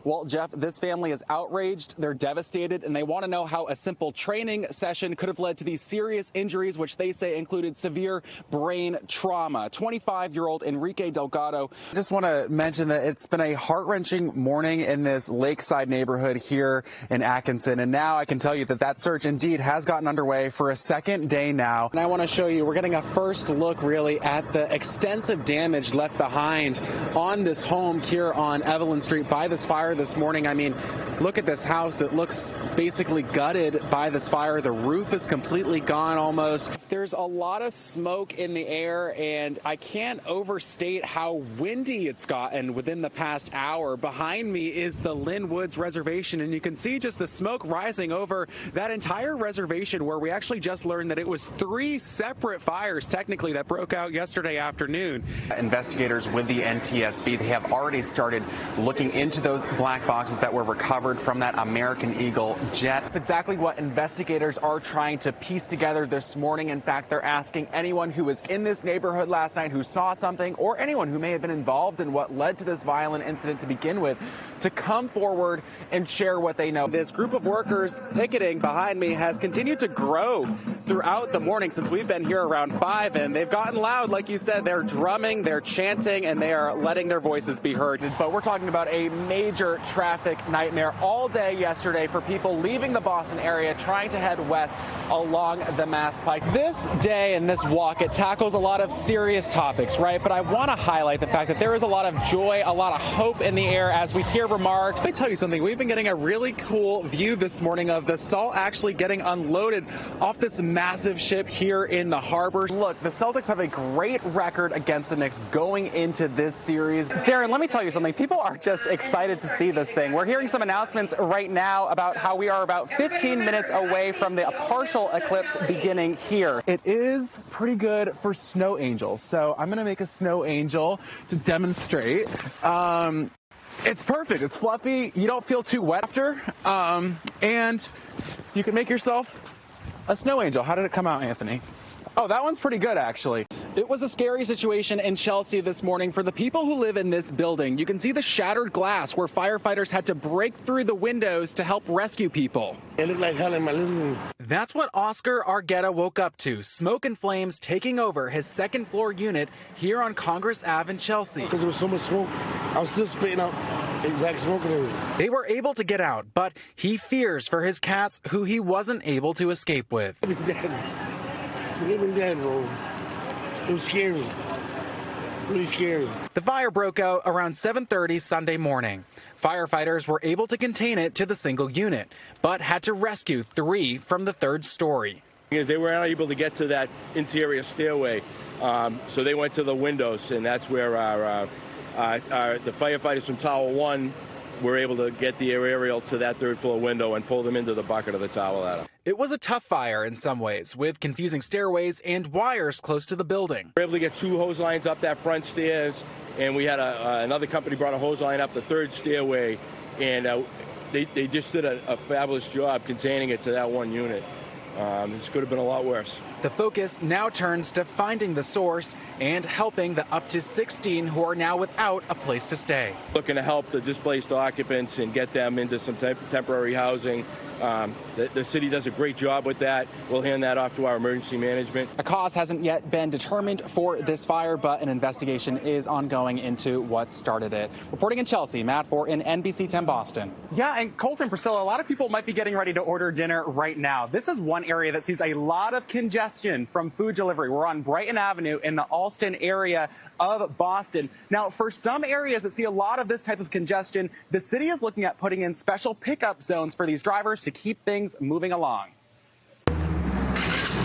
Well, Jeff, this family is outraged, they're devastated, and they want to know how a simple training session could have led to these serious injuries, which they say included severe brain trauma. 25-year-old Enrique Delgado. I just want to mention that it's been a heart-wrenching morning in this lakeside neighborhood here in Atkinson, and now I can tell you that that search indeed has gotten underway for a second day now. And I want to show you, we're getting a first look really at the extensive damage left behind on this home here on Evelyn Street by this fire this morning. I mean, look at this house. It looks basically gutted by this fire. The roof is completely gone almost. There's a lot of smoke in the air, and I can't overstate how windy it's gotten within the past hour. Behind me is the Lynn Woods Reservation, and you can see just the smoke rising over that entire reservation, where we actually just learned that it was 3 separate fires technically that broke out yesterday afternoon. Investigators with the NTSB, they have already started looking into those black boxes that were recovered from that American Eagle jet. That's exactly what investigators are trying to piece together this morning. In fact, they're asking anyone who was in this neighborhood last night who saw something, or anyone who may have been involved in what led to this violent incident to begin with, to come forward and share what they know. This group of workers picketing behind me has continued to grow throughout the morning since we've been here around 5, and they've gotten loud. Like you said, they're drumming, they're chanting, and they are letting their voices be heard. But we're talking about a major traffic nightmare all day yesterday for people leaving the Boston area trying to head west along the Mass Pike. This day and this walk, it tackles a lot of serious topics, right? But I want to highlight the fact that there is a lot of joy, a lot of hope in the air as we hear remarks. Let me tell you something. We've been getting a really cool view this morning of the salt actually getting unloaded off this massive ship here in the harbor. Look, the Celtics have a great record against the Knicks going into this series. Darren, let me tell you something. People are just excited to see this thing. We're hearing some announcements right now about how we are about 15 minutes away from the partial eclipse beginning here. It is pretty good for snow angels, so I'm going to make a snow angel to demonstrate. It's perfect. It's fluffy. You don't feel too wet after, and you can make yourself a snow angel. How did it come out, Anthony? Oh, that one's pretty good, actually. It was a scary situation in Chelsea this morning for the people who live in this building. You can see the shattered glass where firefighters had to break through the windows to help rescue people. It looked like hell in my living room. That's what Oscar Argueta woke up to, smoke and flames taking over his second-floor unit here on Congress Ave in Chelsea. Because there was so much smoke, I was still spitting out black smoke and everything. They were able to get out, but he fears for his cats, who he wasn't able to escape with. Living dead, bro. It was scary. Really scary. The fire broke out around 7:30 Sunday morning. Firefighters were able to contain it to the single unit, but had to rescue 3 from the 3rd story. They were unable to get to that interior stairway, so they went to the windows, and that's where the firefighters from Tower 1 were able to get the aerial to that 3rd floor window and pull them into the bucket of the tower ladder. It was a tough fire in some ways, with confusing stairways and wires close to the building. We were able to get 2 hose lines up that front stairs, and we had another company brought a hose line up the 3rd stairway, and they just did a fabulous job containing it to that one unit. This could have been a lot worse. The focus now turns to finding the source and helping the up to 16 who are now without a place to stay. Looking to help the displaced occupants and get them into some temporary housing. The city does a great job with that. We'll hand that off to our emergency management. A cause hasn't yet been determined for this fire, but an investigation is ongoing into what started it. Reporting in Chelsea, Matt Fortin, NBC 10 Boston. Yeah, and Colton, Priscilla, a lot of people might be getting ready to order dinner right now. This is one area that sees a lot of congestion from food delivery. We're on Brighton Avenue in the Allston area of Boston. Now, for some areas that see a lot of this type of congestion, the city is looking at putting in special pickup zones for these drivers to keep things moving along.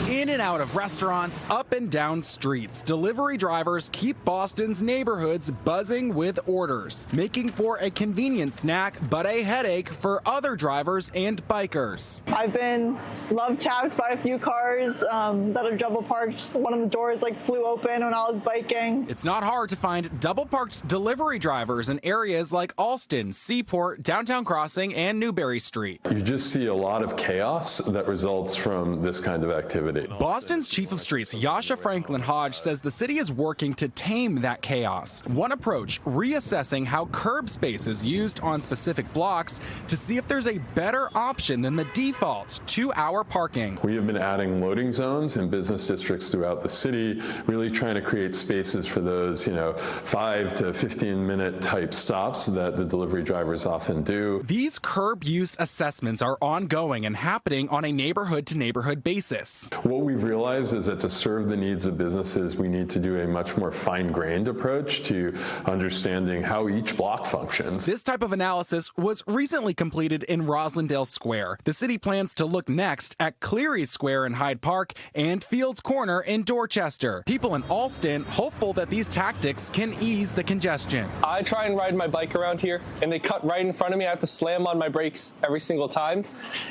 In and out of restaurants, up and down streets, delivery drivers keep Boston's neighborhoods buzzing with orders, making for a convenient snack, but a headache for other drivers and bikers. I've been love tapped by a few cars that are double parked. One of the doors flew open when I was biking. It's not hard to find double parked delivery drivers in areas like Allston, Seaport, Downtown Crossing, and Newberry Street. You just see a lot of chaos that results from this kind of activity. city. Boston's chief of streets, Yasha Franklin Hodge, says the city is working to tame that chaos. One approach, reassessing how curb space is used on specific blocks to see if there's a better option than the default 2-hour parking. We have been adding loading zones in business districts throughout the city, really trying to create spaces for those, 5 to 15-minute type stops that the delivery drivers often do. These curb use assessments are ongoing and happening on a neighborhood-to-neighborhood basis. What we've realized is that to serve the needs of businesses, we need to do a much more fine-grained approach to understanding how each block functions. This type of analysis was recently completed in Roslindale Square. The city plans to look next at Cleary Square in Hyde Park and Fields Corner in Dorchester. People in Allston hopeful that these tactics can ease the congestion. I try and ride my bike around here, and they cut right in front of me. I have to slam on my brakes every single time.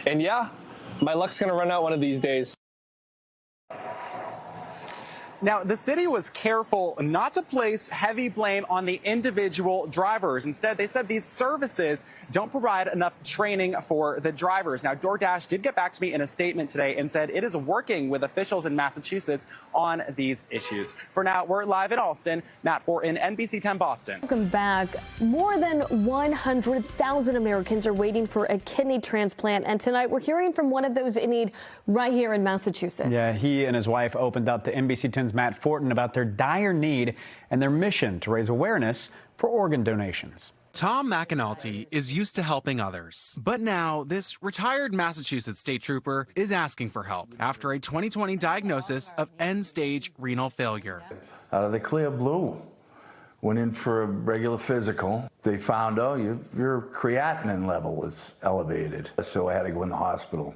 And yeah, my luck's gonna run out one of these days. Now, the city was careful not to place heavy blame on the individual drivers. Instead, they said these services don't provide enough training for the drivers. Now, DoorDash did get back to me in a statement today and said it is working with officials in Massachusetts on these issues. For now, we're live in Allston. Matt Fortin, NBC 10 Boston. Welcome back. More than 100,000 Americans are waiting for a kidney transplant. And tonight, we're hearing from one of those in need right here in Massachusetts. Yeah, he and his wife opened up to NBC 10's Matt Fortin about their dire need and their mission to raise awareness for organ donations. Tom McAnulty is used to helping others. But now, this retired Massachusetts state trooper is asking for help after a 2020 diagnosis of end-stage renal failure. Out of the clear blue, went in for a regular physical. They found, your creatinine level is elevated. So I had to go in the hospital.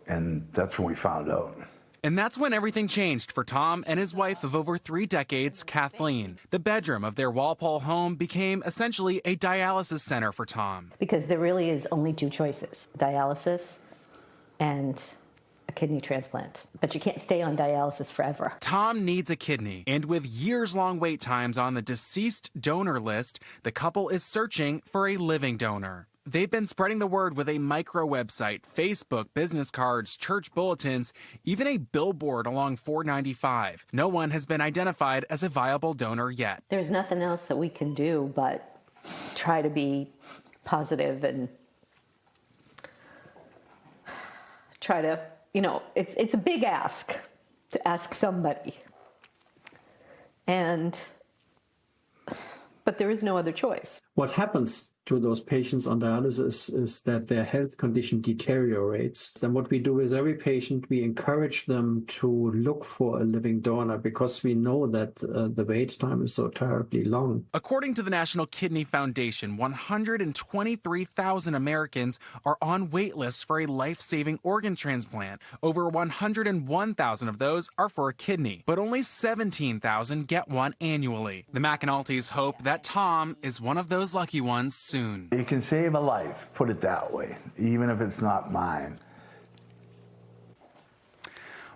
And that's when we found out. And that's when everything changed for Tom and his wife of over 3 decades, Kathleen. The bedroom of their Walpole home became essentially a dialysis center for Tom. Because there really is only 2 choices, dialysis and a kidney transplant. But you can't stay on dialysis forever. Tom needs a kidney, and with years-long wait times on the deceased donor list, the couple is searching for a living donor. They've been spreading the word with a micro website, Facebook, business cards, church bulletins, even a billboard along 495. No one has been identified as a viable donor yet. There's nothing else that we can do but try to be positive and try to, it's a big ask to ask somebody. But there is no other choice. What happens to those patients on dialysis is that their health condition deteriorates. Then what we do with every patient, we encourage them to look for a living donor because we know that the wait time is so terribly long. According to the National Kidney Foundation, 123,000 Americans are on wait lists for a life-saving organ transplant. Over 101,000 of those are for a kidney, but only 17,000 get one annually. The McAnultys hope that Tom is one of those lucky ones soon. You can save a life, put it that way, even if it's not mine.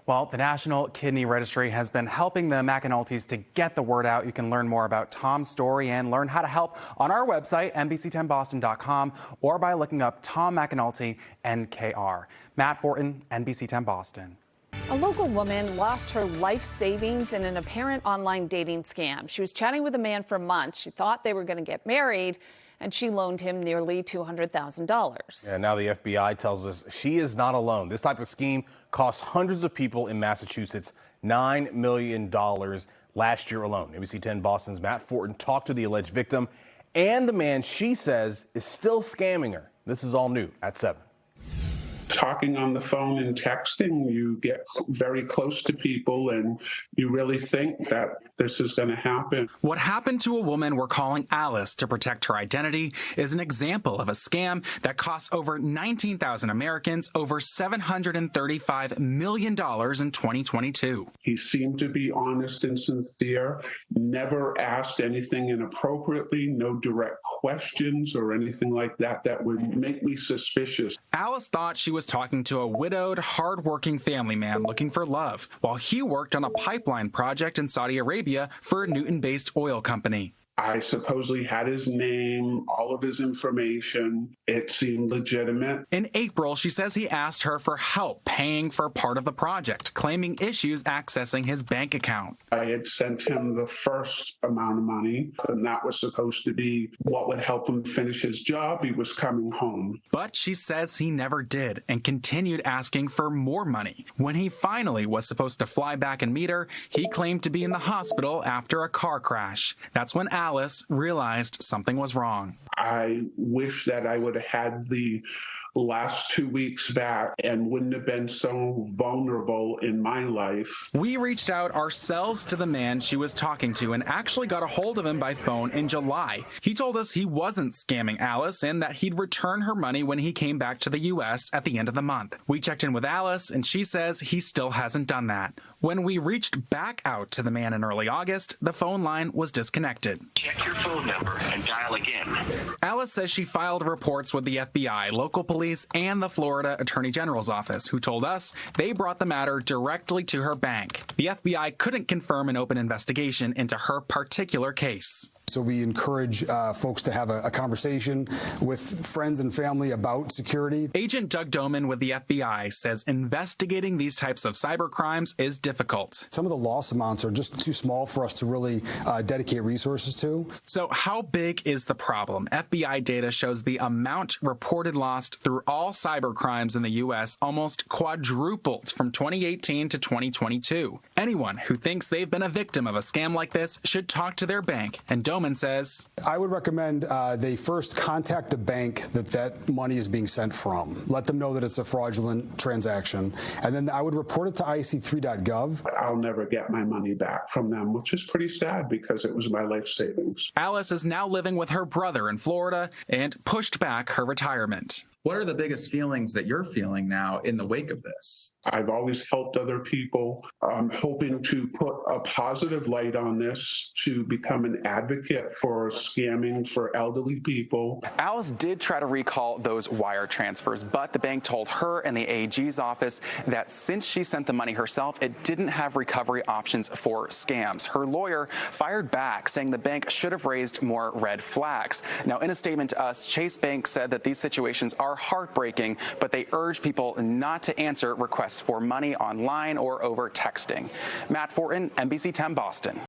Well, the National Kidney Registry has been helping the McAnultys to get the word out. You can learn more about Tom's story and learn how to help on our website, NBC10Boston.com, or by looking up Tom McAnulty, NKR. Matt Fortin, NBC 10 Boston. A local woman lost her life savings in an apparent online dating scam. She was chatting with a man for months. She thought they were going to get married, and she loaned him nearly $200,000. And now the FBI tells us she is not alone. This type of scheme cost hundreds of people in Massachusetts $9 million last year alone. ABC 10 Boston's Matt Fortin talked to the alleged victim and the man she says is still scamming her. This is all new at 7. Talking on the phone and texting, you get very close to people and you really think that this is going to happen. What happened to a woman we're calling Alice to protect her identity is an example of a scam that costs over 19,000 Americans over $735 million in 2022. He seemed to be honest and sincere, never asked anything inappropriately, no direct questions or anything like that that would make me suspicious. Alice thought she was talking to a widowed, hard-working family man looking for love, while he worked on a pipeline project in Saudi Arabia for a Newton-based oil company. I supposedly had his name, all of his information. It seemed legitimate. In April, she says he asked her for help paying for part of the project, claiming issues accessing his bank account. I had sent him the first amount of money, and that was supposed to be what would help him finish his job. He was coming home. But she says he never did and continued asking for more money. When he finally was supposed to fly back and meet her, he claimed to be in the hospital after a car crash. That's when Alice realized something was wrong. I wish that I would have had the last 2 weeks back and wouldn't have been so vulnerable in my life. We reached out ourselves to the man she was talking to and actually got a hold of him by phone in July. He told us he wasn't scamming Alice and that he'd return her money when he came back to the U.S. at the end of the month. We checked in with Alice and she says he still hasn't done that. When we reached back out to the man in early August, the phone line was disconnected. Check your phone number and dial again. Alice says she filed reports with the FBI, local police, and the Florida Attorney General's office, who told us they brought the matter directly to her bank. The FBI couldn't confirm an open investigation into her particular case. So we encourage folks to have a conversation with friends and family about security. Agent Doug Doman with the FBI says investigating these types of cyber crimes is difficult. Some of the loss amounts are just too small for us to really dedicate resources to. So how big is the problem? FBI data shows the amount reported lost through all cyber crimes in the U.S. almost quadrupled from 2018 to 2022. Anyone who thinks they've been a victim of a scam like this should talk to their bank. And Doman says, I would recommend they first contact the bank that money is being sent from. Let them know that it's a fraudulent transaction. And then I would report it to ic3.gov. I'll never get my money back from them, which is pretty sad because it was my life savings. Alice is now living with her brother in Florida and pushed back her retirement. What are the biggest feelings that you're feeling now in the wake of this? I've always helped other people. I'm hoping to put a positive light on this to become an advocate for scamming for elderly people. Alice did try to recall those wire transfers, but the bank told her and the AG's office that since she sent the money herself, it didn't have recovery options for scams. Her lawyer fired back, saying the bank should have raised more red flags. Now, in a statement to us, Chase Bank said that these situations are heartbreaking, but they urge people not to answer requests for money online or over texting. Matt Fortin, NBC 10 Boston.